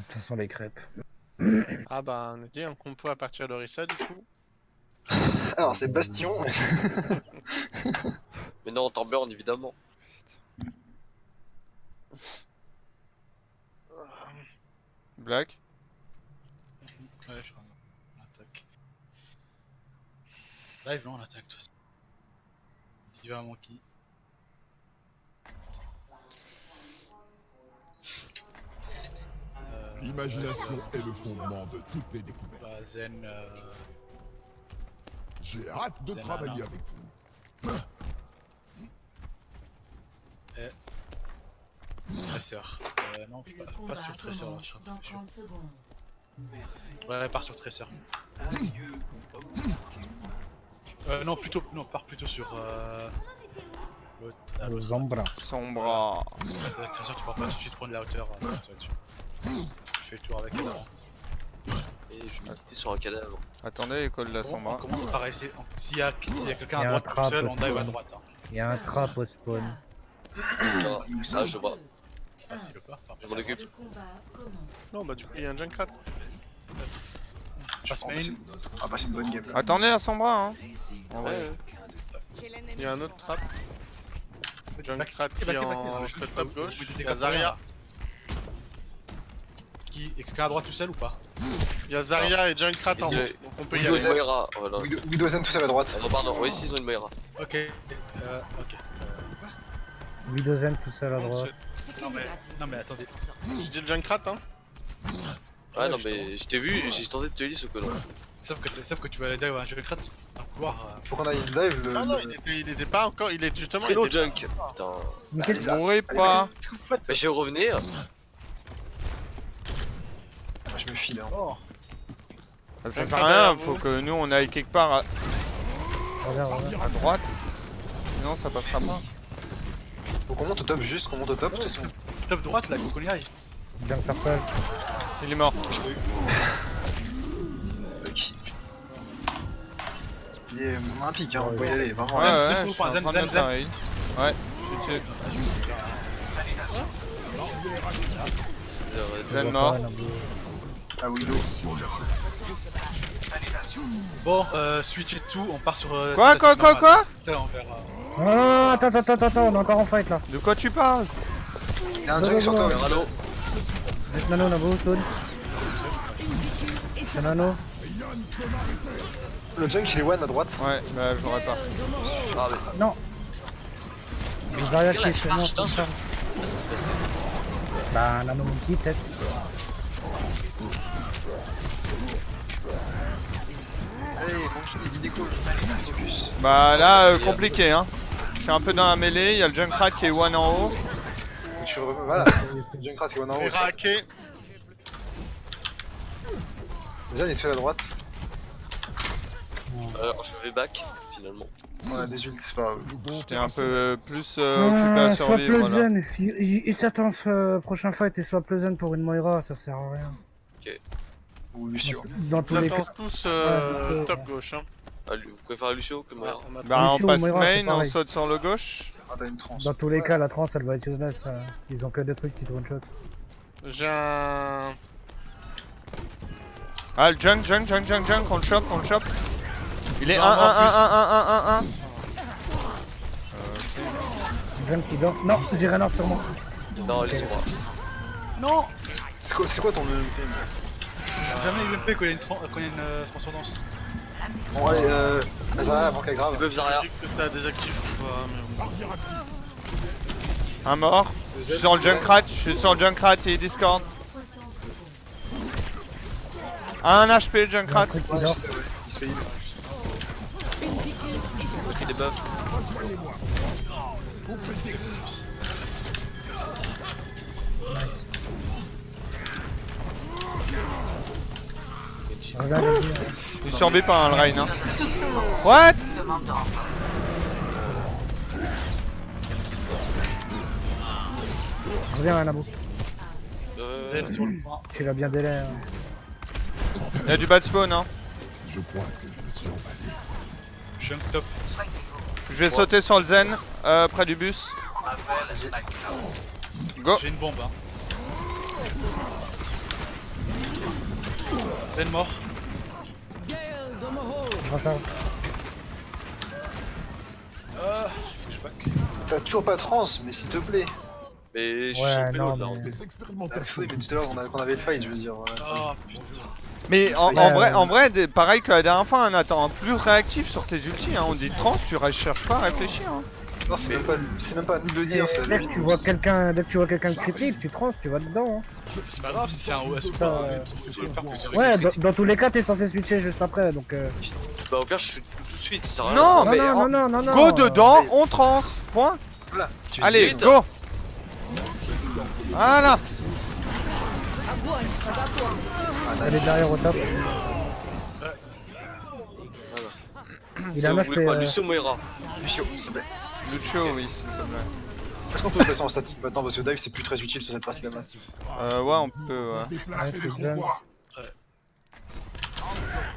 Ça sent les crêpes. Ah bah on a dit un compo à partir de Rissa du coup. Alors c'est Bastion. Mais non, Thorburn évidemment. Putain. Black. Ouais, je crois. On attaque. Live, non, on attaque, toi. Tu vas à Monkey. L'imagination est le fondement de toutes les découvertes. Bah, Zen. J'ai hâte de Zen travailler Nana. avec vous. Tracer. Non, pas sur Tracer, là, sur dans Tracer. 30 secondes. Ouais, part sur Tracer. Non, plutôt. Non, part plutôt sur. L'autre. Le Zambra. Sombra. Tracer, tu pourras pas tout de suite prendre la hauteur. Tu fais le tour avec elle avant. Et je méditais sur un cadavre. Attendez, école de la On Sombra. commence par essayer. S'il y a quelqu'un Il y à a un droite tout trap seul, on au dive à spawn. droite. Hein. Il y a un trap au spawn. Ah, je vois. Ah, si le pas. Je m'en occupe. Le combat commence. Non bah du coup il y a un Junkrat. Passe main. On va passer une bonne game là. Attendez la Sombra, hein. En Ouais, vrai. ouais. Il y a un autre trap. Junkrat qui Back, est back, en back, back. top gauche. Vous Il y a Zarya. Il y a quelqu'un à droite tout seul ou pas? Il y a Zarya et Junkrat en haut. Ils ont- Donc on peut y Ils ont aller. une Moira. Voilà. Widozen tout seul à droite. Ah non, pardon. Oui, si, ils ont une Moira. Ok. Ok. Widozen tout seul à droite. Non mais attendez. J'ai dit le Junkrat hein. Ouais, non, mais je t'ai vu, j'ai tenté de te lire ce que non. Sauf que tu vas aller dive un jeu crête, un couloir. Faut qu'on aille dive le. Ah non il était pas encore. Il est justement. Très Il long était... junk. Putain. Nickel. Allez, ça. Mourrez pas. Qu'est-ce que vous faites? Mais je vais revenir. Je me file. Hein. Oh. Ça sert à rien, faut que nous on aille quelque part Regarde, regarde. à droite. Sinon ça passera pas. Faut qu'on monte au top, juste qu'on monte au top. De toute façon. Top droite là, faut qu'on y aille. Jump purple. Il est mort. Ok. Il est un pic, hein, on peut y aller. Vraiment. Ouais, c'est ouais, fou, je suis en Zen, train de Zen, me Zen. faire heal. Ouais, je suis dessus. Zen mort. Ah Widow. Bon, switch et tout, on part sur. Quoi, quoi, quoi, quoi? Putain, on verra. Ah, attends, on est encore en fight là. De quoi tu parles? Il y a un junk sur toi, Ouais. Ralo. Avec Nano, Nabo, Toon. C'est Nano. Le junk il est one à droite. Ouais, bah je l'aurais pas. Ah, mais Non. Zarya qui est chez moi. putain, ça. Qu'est-ce qui s'est passé? Bah, Nano Monkey peut-être. Allez, Monkey, il dit des calls. Focus. Bah là, compliqué hein. Je suis un peu dans la mêlée, il y a le Junkrat qui est one en haut. Voilà. Junkrat qui est one en haut. Et raqué. Zen est tout seul à droite. Alors, je vais back, finalement. On a des ults, c'est pas grave. J'étais un peu plus occupé à Soit survivre là. Pleasant. Il s'attend prochain fight et soit Pleasant pour une Moira, ça sert à rien. Ou Lucio. Dans tous Ils les cas. attendent tous top gauche hein. Ah, vous préférez Lucio que Moira? On a Bah on Lucio, passe Moira, c'est main, on pareil. saute sur le gauche. Ah, t'as une transe. Dans tous les cas, la trans elle va être useless. Ils ont que des trucs qui te one shot. J'ai un... Ah le junk, on le chope, Il est 1, Non, 1, 1, non, 1, 1, 1, 1, 1. Jump qui dort. Non, j'ai rien sur moi. Non, laisse-moi. Non! C'est quoi ton EMP? J'ai jamais eu MP quand il y a une transcendance. Bon, allez, Azara avant qu'elle grave. Ils peuvent Zarya. que ça désactive ou pas, mais... Un mort. Je suis sur le Junkrat, il est Discord. 1 HP le Junkrat. Ouais, je sais, ouais. Il se fait heal. Ok, des buffs. Regarde, Il survit pas hein, le Rain. Hein. What? reviens à Nabo. Zen sur le point. Tu l'as bien délai. Il y a du bad spawn hein. Je crois que je me suis emballé. Junk top. Je vais sauter sur le Zen, près du bus. Go. J'ai une bombe, hein. Zen mort. Je recharge. Je back. T'as toujours pas trans, mais s'il te plaît. Mais je suis Ouais, sur non, payload là. mais- Des expérimentations. Oui, mais tout à l'heure, quand on avait le fight, je veux dire. Oh putain. Mais en Ouais, vrai, pareil que la dernière fois, hein, Nathan, plus réactif sur tes ultis. Hein, on dit trans, tu cherches pas à réfléchir. Hein. Non, c'est même pas à nous de le dire, c'est à Dès lui. que tu vois quelqu'un critique, tu trans, tu vas dedans. C'est pas grave si c'est un OS ou Ça, pas. Tu dois le faire plusieurs Ouais, fois. dans tous les cas, t'es censé switcher juste après, donc. Bah au pire je suis tout de suite, ça sert à rien. Non, Non, mais non, non, non, non, go non, dedans, on trans. Point. Voilà. Tu Allez, switches. go. Voilà. Elle est derrière au top. Il a Vous match voulez quoi, Lucio Moira? Lucio, s'il te plaît. Lucio, oui, s'il te plaît. Est-ce qu'on peut passer en statique maintenant parce que dive c'est plus très utile sur cette partie là-bas. Ouais, on peut, ouais. Déplacer Ouais, le c'est jeune. convoi.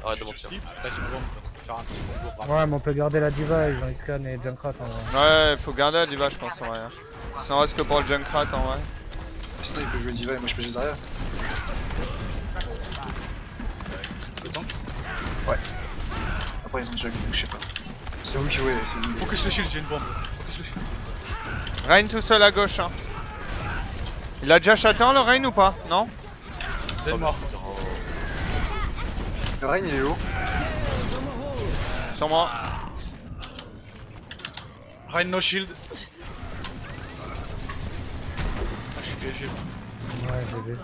Arrête de mentir. Là tu me vois, on peut faire un petit combo rapide. Ouais, mais on peut garder la diva, ils ont X-Can et Junkrat en vrai. Ouais, faut garder la diva, je pense, en vrai. Sinon, reste que pour le Junkrat, en vrai. Sinon il peut jouer diva et moi je peux jouer Zarya. Le tank. Après ils ont déjà eu, je sais pas. C'est vous qui jouez, c'est vous. Focus le shield, j'ai une bombe. Focus le shield. Rain tout seul à gauche, hein. Il a déjà châtain le Rain ou pas? Non? Zen mort. Le Rain il est haut. Sur moi. Rain no shield. Ah, je suis piégé. Ouais, j'ai vu.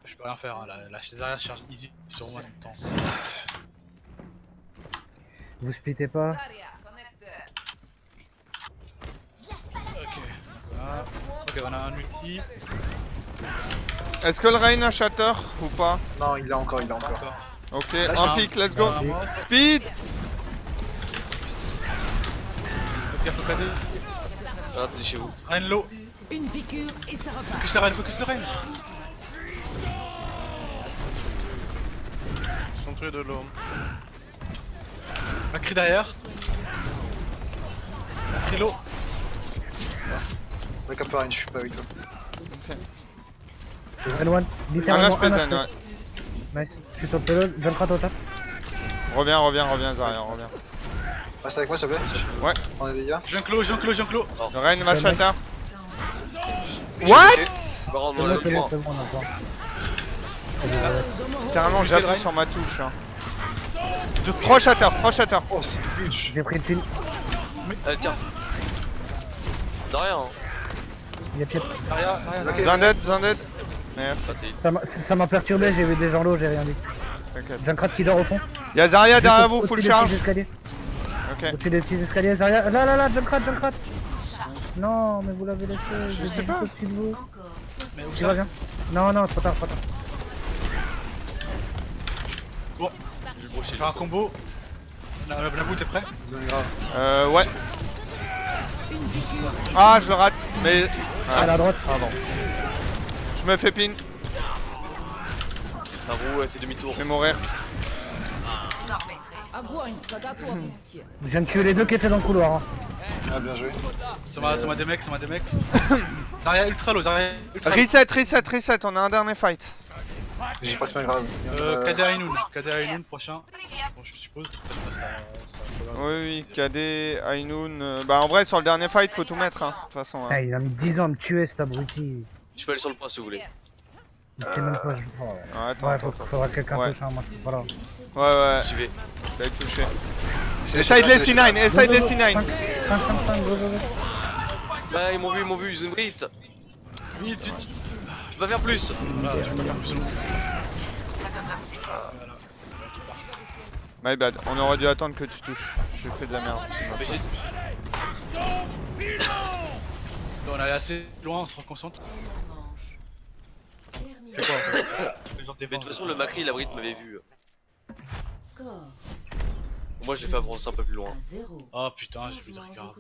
Je peux rien faire, hein. La Césaria charge easy sur moi tout le temps. Vous splittez pas? Ok. Voilà. Ok, on a un ulti. Est-ce que le Rain a shatter ou pas? Non, il l'a encore, il l'a encore. Encore. Ok, j'ai un un- pic, let's go. Un mort. Speed. Faites gaffe au KD. Ah, t'es chez vous. Rain low. Une piqûre et ça repart. Focus le Rain. Ils sont tués de l'eau. Macri derrière. Macri low. Avec un peu Rain, je suis pas avec toi. N1, Un littéralement HP un Zen, HP. ouais. Nice. Je suis sur le payload, Junkrat au top. Reviens, Zarya, reviens. Reste avec moi s'il te plaît. Ouais. On est les gars. Junklo. Le Rain va Ouais, shatter. J'ai What? Baron, C'est on bon, l'a c'est vu. bon, c'est bon, on a pas. Littéralement, Je sais le j'appuie Rain. sur ma touche. Hein. Trop shatter. Oh, c'est huge. J'ai pris le pin. Allez, tiens. De rien, hein. Il y a pied. Zarya. Ok. Zanded. Merci. Ça m'a perturbé, j'ai vu des gens low, j'ai rien dit. T'inquiète. Junkrat qui dort au fond. Y'a Zarya Juste derrière vous, au-dessus full des charge. petits escaliers. Ok. Au-dessus des petits escaliers, Zarya. Là, Junkrat. Non, mais vous l'avez laissé. Je sais juste pas. au-dessus de vous. Mais où Tu vas ça? bien? Non, trop tard. Bon, je vais faire un combo. Nabou, t'es prêt? Zone grave. Ouais. Ah, je le rate. Mais. À la droite. Pardon. Je me fais pin. La roue, elle fait demi-tour. Je vais mourir. Je viens de tuer les deux qui étaient dans le couloir. Hein. Ah, bien joué. Ça m'a des mecs. Zarya ultra low, Zarya ultra low. Reset, on a un dernier fight. J'ai pas mal grave. KD Ainoun prochain. Bon, je suppose. Peut-être ça Oui, KD, Ainoun. Bah, en vrai, sur le dernier fight, faut tout mettre. Hein. De toute façon. Ah, Hein. il a mis 10 ans à me tuer cet abruti. Je peux aller sur le point si vous voulez. Il sait même pas. Oh. Ouais, attends, Ouais, attends. faudra que quelqu'un Ouais. touche, hein. Moi je suis pas là. Ouais. J'y vais. T'as touché. C'est Essaye les C9, essaye les Go, C9. 5, go. Bah, ils m'ont vu, ils ont une hit. Vite. Je peux pas faire plus. Voilà, je peux faire plus long. My bad, on aurait dû attendre que tu touches. J'ai fait de la merde. Mais j'ai- On est assez loin, on se reconcentre. Fais quoi en fait? Mais de toute façon, le Macri, la Brite m'avait vu. Score Moi, je l'ai fait avancer un peu plus loin. 0. Oh putain, j'ai vu le regard.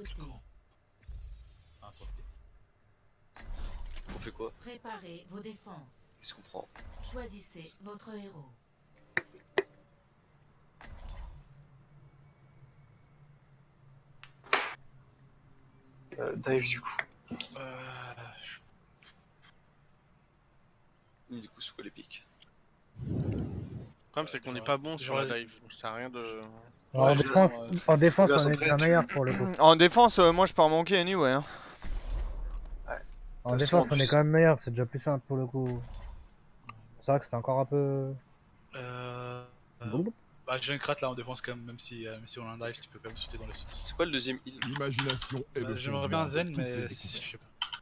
On fait quoi? Préparez vos défenses. Qu'est-ce qu'on prend? Choisissez votre héros. Dive du coup. Du coup, c'est quoi les pics? Le problème, c'est qu'on n'est pas bon sur la dive. Donc, ça sert à rien de. En défense, en défense, Là, on ça est prête, bien tu- meilleur pour le coup. En défense, moi je pars manquer anyway. Hein. En De toute défense, façon, on est quand même meilleur, c'est déjà plus simple pour le coup. C'est vrai que c'était encore un peu. Bah, Junkrat là en défense quand même, même si on a un dice, tu peux quand même sauter dans le sens. C'est quoi le deuxième heal? L'imagination est le J'aimerais fondement bien un de Zen, toutes mais les je découvertes. sais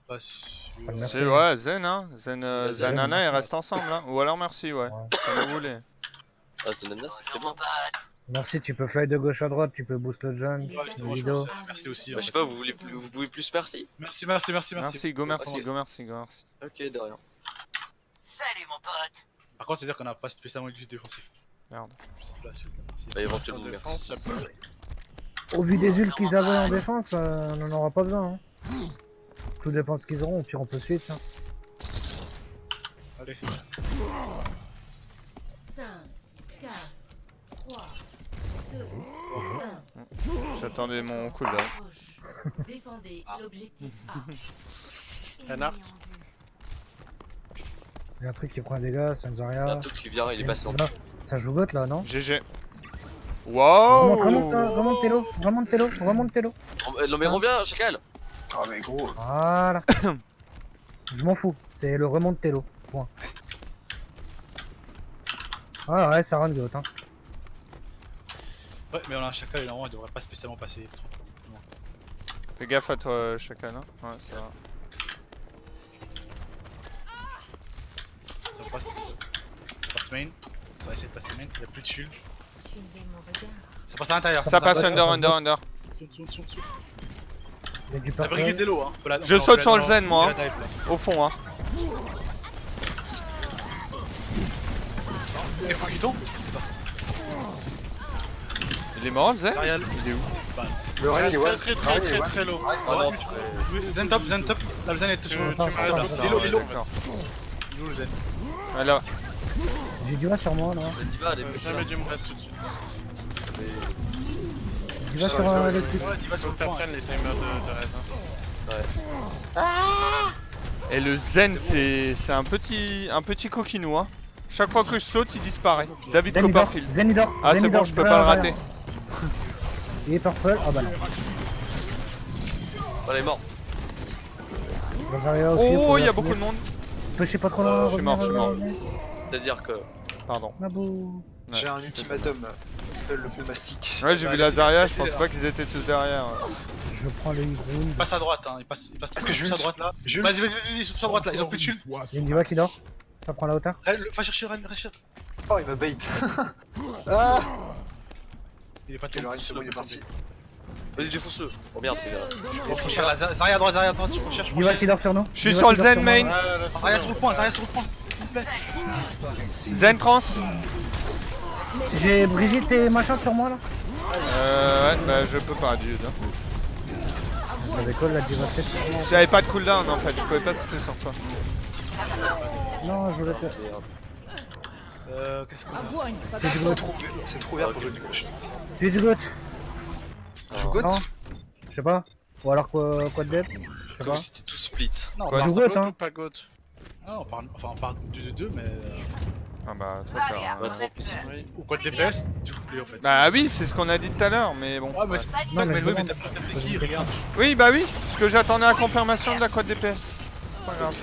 pas sûr. Merci. C'est ouais, Zen, hein. Zen, Zen. Zanana, ils restent ensemble, hein. Ou alors merci, ouais. Comme vous voulez. Ah, Zanana, c'est très bien. Merci, tu peux fly de gauche à droite, tu peux boost le jump, Les Ouais, justement, je Lido. pense, merci aussi. Bah, hein. je sais pas, vous pouvez plus merci? Merci. Merci, go merci, go merci, go merci. Ok, de rien. Par contre, c'est-à-dire qu'on a pas spécialement du défensif. Merde. Je sais pas, merci. Bah, En éventuellement, merci. défense, ça peut. Au vu des ults qu'ils avaient en défense, on n'en aura pas besoin. Hein. Tout dépend de ce qu'ils auront, au pire on peut switch. Hein. Allez. 5, 4, 3, 2, 1. J'attendais mon cooldown. Défendez l'objectif A. Reinhardt. Il y a un truc qui prend un dégât, c'est un Il y a un Zarya. truc qui vient, il est passé en Là, ça joue bot là, non? GG. Remonte, Wow. remonte Telo, remonte Telo, remonte Telo. Non, mais reviens, Chacal! Ah, mais gros. Voilà. Je m'en fous, c'est le remonte Telo. Point. Ah ouais, ça run goat. Hein. Ouais, mais on a un chacal et normalement il devrait pas spécialement passer. Fais gaffe à toi, Chacal, hein. Ouais, ça va. Ça passe main. Ça va essayer de passer main. Il y a plus de shield. Suivez mon regard. Ça passe à l'intérieur. Ça passe passe, under, ça under, under. Soute. Il y a du La brigade purple. est low, hein. Je saute sur le zen, moi, hein. Au fond, hein. Il faut qu'il tombe. Il est mort, le Zen? Zarial. Il est où? Le Ryan, il est one. Très low. Ah non, Zen top. Là, le zen est tout sur le Attends, top. attends, Il est low. D'accord. Il est où le zen? Voilà. J'ai du A sur moi là. la diva, elle est plus Jamais dû me reste tout de suite. Du A sur le petit. Ouais, il va sur Faut le que point. t'apprennes les timers de raisin. Et le Zen, c'est un petit coquinou, hein. Chaque fois que je saute, il disparaît. David Zen il dort, Copperfield. Zen il dort. Ah, Zen, c'est il bon, dort, je peux voilà, pas le voilà. rater. Il est purple, ah bah non. Oh, elle est morte. Le Zarya aussi, Oh, faut il y a la beaucoup de finir. monde. Pêchez pas trop loin. Je suis mort, je suis mort. C'est-à-dire que. Pardon. Naboo. J'ai un ultimatum. Le pneumatique. Ouais, j'ai vu la Zarya, je pense pas qu'ils étaient tous derrière. Je prends le hit Il passe à droite, hein. Il passe Est-ce que je tous à ult droite là. Jules Vas-y, saute sur droite là. Ils ont plus de shield. Il y a une diva qui dort. Ça prend la hauteur. Va chercher le Ren, Rachel. Oh, il m'a bait. Ah. Il est pas Ok, tout. le Ryan, c'est bon, il est parti. Vas-y, défonce-le. Oh merde, les gars. Il est trop cher là. Zarya à droite, je recherche. Diva qui dort sur nous. Je suis Diva sur qui le dort Zen moi. main. Zarya sur le point, s'il vous plaît. Zen trans. J'ai Brigitte et machin sur moi là. Ouais, bah je peux pas, dude. J'avais call la diva tête. J'avais pas de cooldown en fait, je pouvais pas sauter sur toi. Non, je voulais te. Qu'est-ce qu'on a? C'est trop vert pour jouer du gauche. Twitch goat. Tu joues Non. Je sais pas. Ou alors quoi de dev. Je sais Comme pas. si c'était tout split. Non, Quoi, on du parle- goat, hein. ou pas goat? on parle de 2, mais. Ah bah trop tard. hein. Pas trop. Oui. Ou quoi de DPS, si vous voulez en fait. Bah oui, c'est ce qu'on a dit tout à l'heure, mais bon. Ouais, mais c'est Non, mais mais je oui, mais demande. t'as pas fait qui, regarde. Oui, bah oui, parce que j'attendais la confirmation de la quad DPS. C'est pas grave.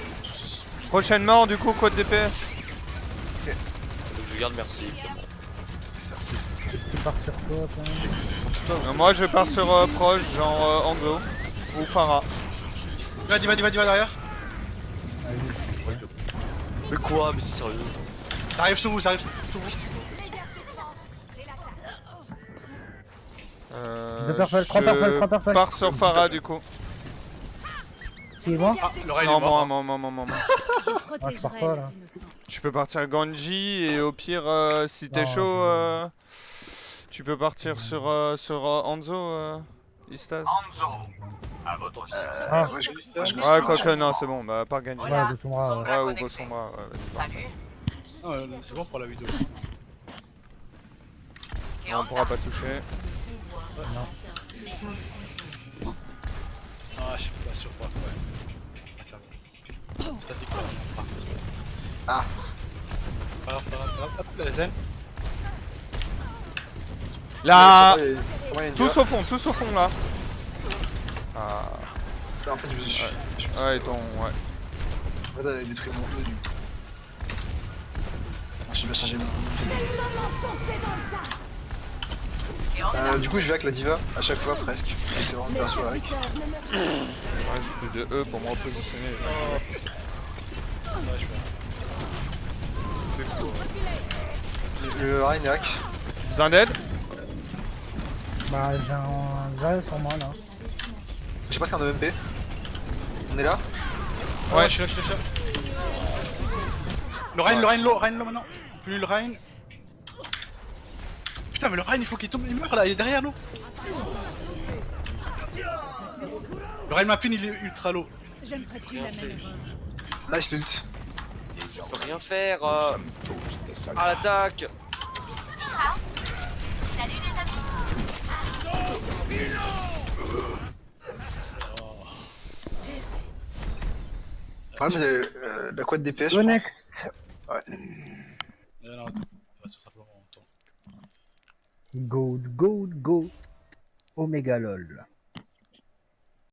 Prochaine mort, du coup, quad DPS. Donc je garde merci. Tu pars sur quoi quand même. Moi, je pars sur proche, genre Anzo ou Farah. Va derrière. Mais quoi? Mais c'est sérieux? Ça arrive sur vous. Deux purple, trois purple, trois Je purple. pars sur Farah, du coup. Qui est moi? Ah, le rail Non, est mort. moi. Ah, je pars pas là. Tu peux partir Ganji et au pire, si t'es Non, chaud, tu peux partir sur Anzo, Istaz. Ah, Ouais, je Ouais, quoique, non, c'est bon, bah, par Ganji. ouais, de Sombra, ouais. Ouais, ou Gosombra, ouais, vas-y. Ah, c'est bon pour la vidéo. On pourra pas toucher. Ah, je suis pas sûr. Ouais. Attends. Statique, ouais. Pas grave, pas grave, pas grave. Hop, la zen. Là, Comment il y a une tous diva au fond là. Ah, En fait, je suis. ouais, ton, ouais. En fait, elle a détruit mon E du coup. J'ai bien changé mon. Du coup, je vais avec la diva à chaque fois presque. C'est vraiment le perso avec. Ouais, j'ai plus de E pour me repositionner. Ouais, je vais. Le Rein est hack. Besoin d'aide? Bah, j'ai un Zarya sur moi là. J'ai presque un EMP. On est là. Ouais, je suis là, je suis là. Le Rein low maintenant. Plus le Rein. Putain, mais le Rein il faut qu'il tombe, il meurt là, il est derrière nous. Le Rein Mapin il est ultra low. Je ne ferai plus la même erreur. Nice l'ult. Je peux rien faire. Nous sommes tous des soldats. À l'attaque. Ouais, mais la quad DPS, je Go pense. next. Ouais. Non, on va tout simplement on tourne. Gold, gold, gold. Omega lol.